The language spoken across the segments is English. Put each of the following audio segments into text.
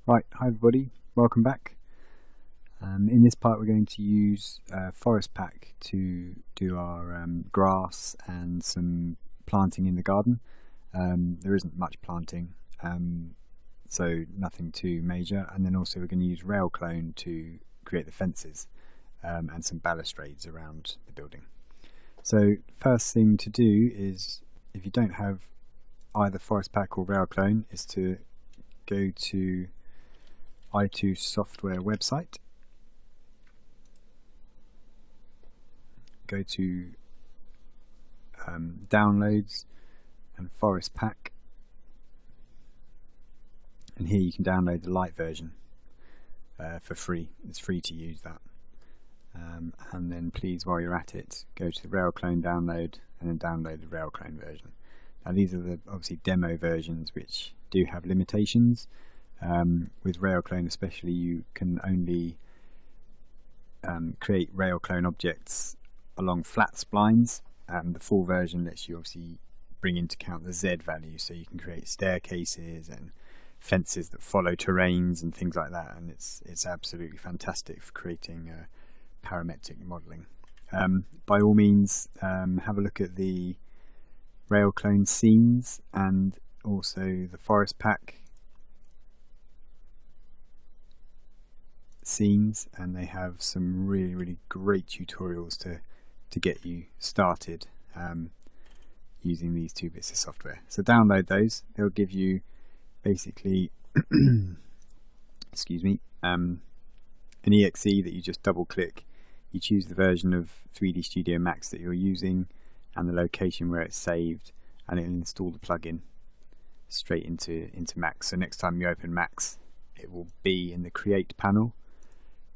Right, hi everybody, welcome back. In this part we're going to use Forest Pack to do our grass and some planting in the garden. There isn't much planting, so nothing too major, and then also we're going to use Railclone to create the fences and some balustrades around the building. So first thing to do is, if you don't have either Forest Pack or Railclone, is to go to i2 software website, go to downloads and Forest Pack, and here you can download the light version for free. It's free to use that, and then please, while you're at it, go to the Railclone download and then download the Railclone version. Now these are the obviously demo versions which do have limitations. With Railclone especially, you can only create Railclone objects along flat splines. The full version lets you obviously bring into account the Z value, so you can create staircases and fences that follow terrains and things like that, and it's absolutely fantastic for creating parametric modelling. By all means, have a look at the Railclone scenes and also the Forest Pack scenes, and they have some really great tutorials to get you started using these two bits of software. So download those. They'll give you basically excuse me, an exe that you just double click. You choose the version of 3D Studio Max that you're using and the location where it's saved, and it'll install the plugin straight into Max. So next time you open Max, it will be in the Create panel.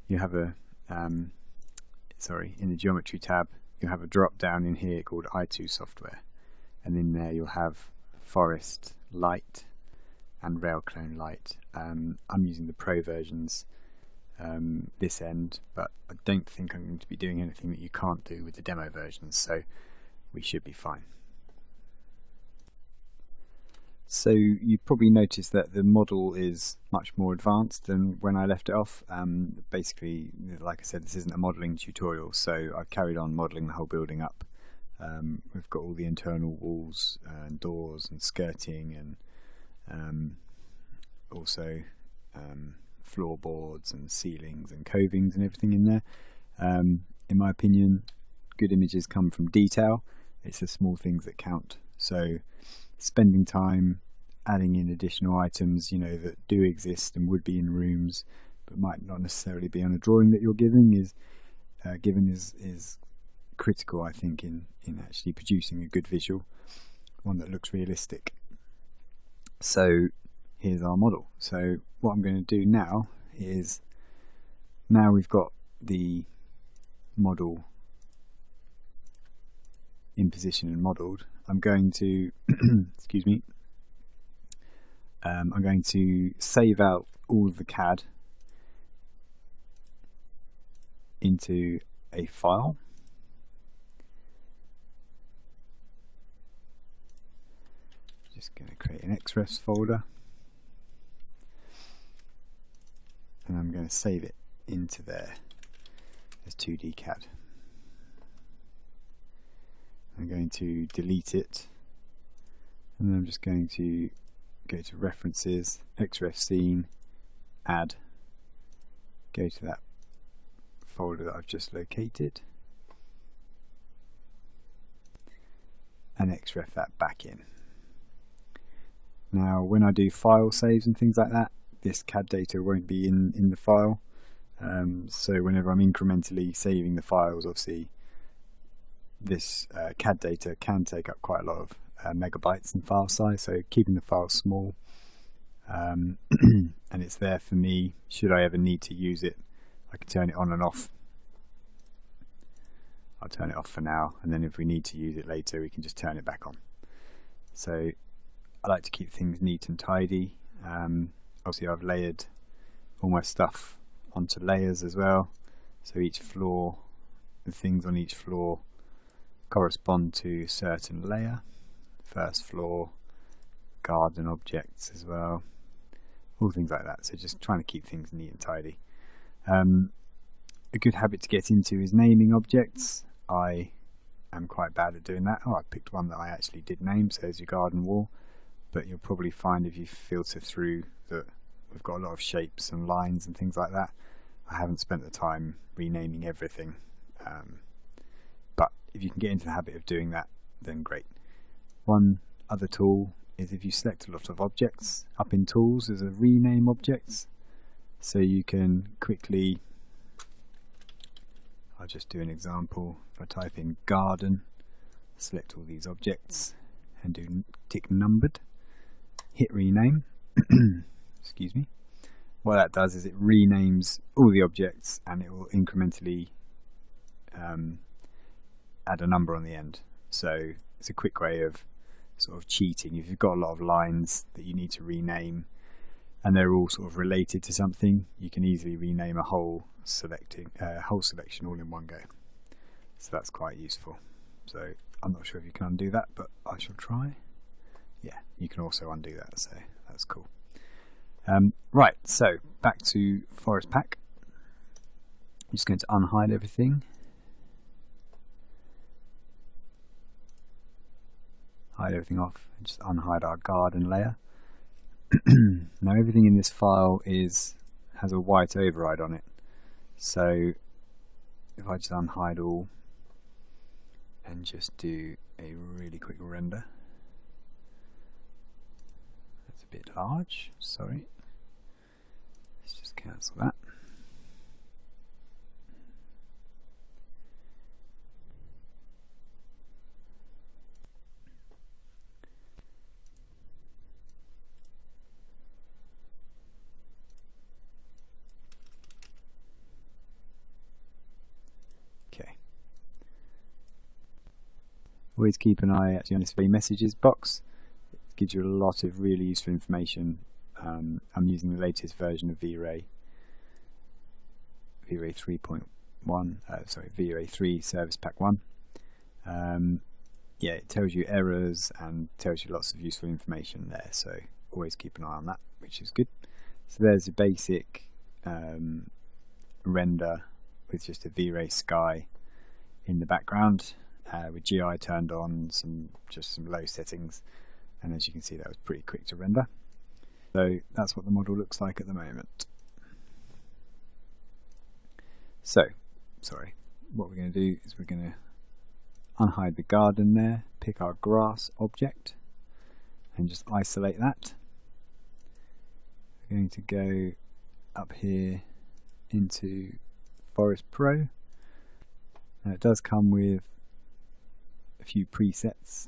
You have a in the Geometry tab, you have a drop down in here called i2 Software, and in there you'll have Forest Light and Railclone Light. I'm using the Pro versions this end, but I don't think I'm going to be doing anything that you can't do with the demo versions, so we should be fine. So you probably noticed that the model is much more advanced than when I left it off. Basically, like I said, this isn't a modelling tutorial, so I've carried on modelling the whole building up. We've got all the internal walls and doors and skirting, and also floorboards and ceilings and covings and everything in there. In my opinion, good images come from detail. It's the small things that count. So spending time adding in additional items, that do exist and would be in rooms but might not necessarily be on a drawing that you're giving is critical, I think, in actually producing a good visual, one that looks realistic. So here's our model. So what I'm going to do now is, now we've got the model in position and modelled, I'm going to excuse me, I'm going to save out all of the CAD into a file. Just going to create an XREFs folder, and I'm going to save it into there as 2D CAD. I'm going to delete it, and then I'm just going to go to References, XREF Scene, Add, go to that folder that I've just located, and XREF that back in. Now when I do file saves and things like that, this CAD data won't be in the file, so whenever I'm incrementally saving the files, obviously this CAD data can take up quite a lot of megabytes in file size, so keeping the file small, and it's there for me should I ever need to use it. I can turn it on and off. I'll turn it off for now, and then if we need to use it later, we can just turn it back on. So I like to keep things neat and tidy. Obviously I've layered all my stuff onto layers as well, so each floor, the things on each floor correspond to a certain layer. First floor, garden objects as well, all things like that. So just trying to keep things neat and tidy. A good habit to get into is naming objects. I am quite bad at doing that. I picked one that I actually did name, so there's your garden wall, but you'll probably find if you filter through that we've got a lot of shapes and lines and things like that. I haven't spent the time renaming everything, but if you can get into the habit of doing that, then great. One other tool is if you select a lot of objects, up in tools there's a rename objects, so you can quickly, I'll just do an example. If I type in garden, select all these objects and do tick numbered, hit rename, excuse me. What that does is it renames all the objects and it will incrementally add a number on the end. So it's a quick way of sort of cheating. If you've got a lot of lines that you need to rename and they're all sort of related to something, you can easily rename a whole selection all in one go. So that's quite useful. So I'm not sure if you can undo that, but I shall try. Yeah, you can also undo that, so that's cool. Right, so back to Forest Pack. I'm just going to unhide everything. Hide everything off and just unhide our garden layer. Now everything in this file has a white override on it. So if I just unhide all and just do a really quick render. That's a bit large, sorry. Let's just cancel that. Okay. Always keep an eye actually on this messages box. It gives you a lot of really useful information. I'm using the latest version of V-Ray 3.1, V-Ray 3 Service Pack 1. Yeah, it tells you errors and tells you lots of useful information there, so always keep an eye on that, which is good. So there's a basic render with just a V-Ray sky in the background with GI turned on, just some low settings, and as you can see that was pretty quick to render. So that's what the model looks like at the moment. So, sorry, what we're going to do is we're going to unhide the garden there, pick our grass object and just isolate that. We're going to go up here into Forest Pro. Now it does come with a few presets.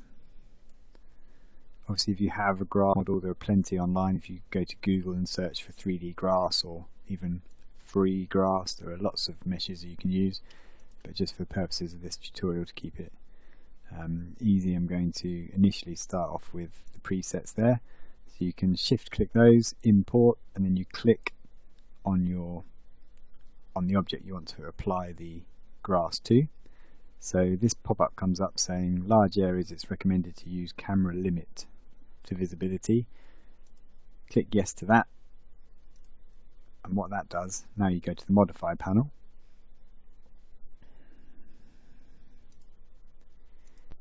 Obviously if you have a grass model, there are plenty online. If you go to Google and search for 3D grass or even free grass, there are lots of meshes you can use, but just for the purposes of this tutorial, to keep it easy, I'm going to initially start off with the presets there. So you can shift click those, import, and then you click on the object you want to apply the grass to. So this pop-up comes up saying large areas it's recommended to use camera limit to visibility. Click yes to that, and what that does, now you go to the modify panel.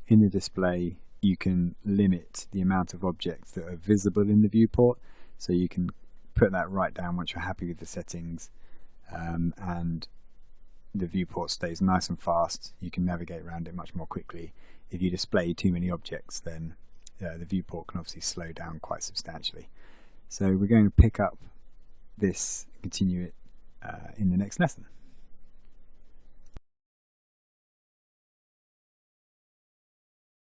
In the display you can limit the amount of objects that are visible in the viewport, so you can put that right down once you're happy with the settings, and the viewport stays nice and fast. You can navigate around it much more quickly. If you display too many objects, then the viewport can obviously slow down quite substantially. So we're going to pick up this and continue it in the next lesson.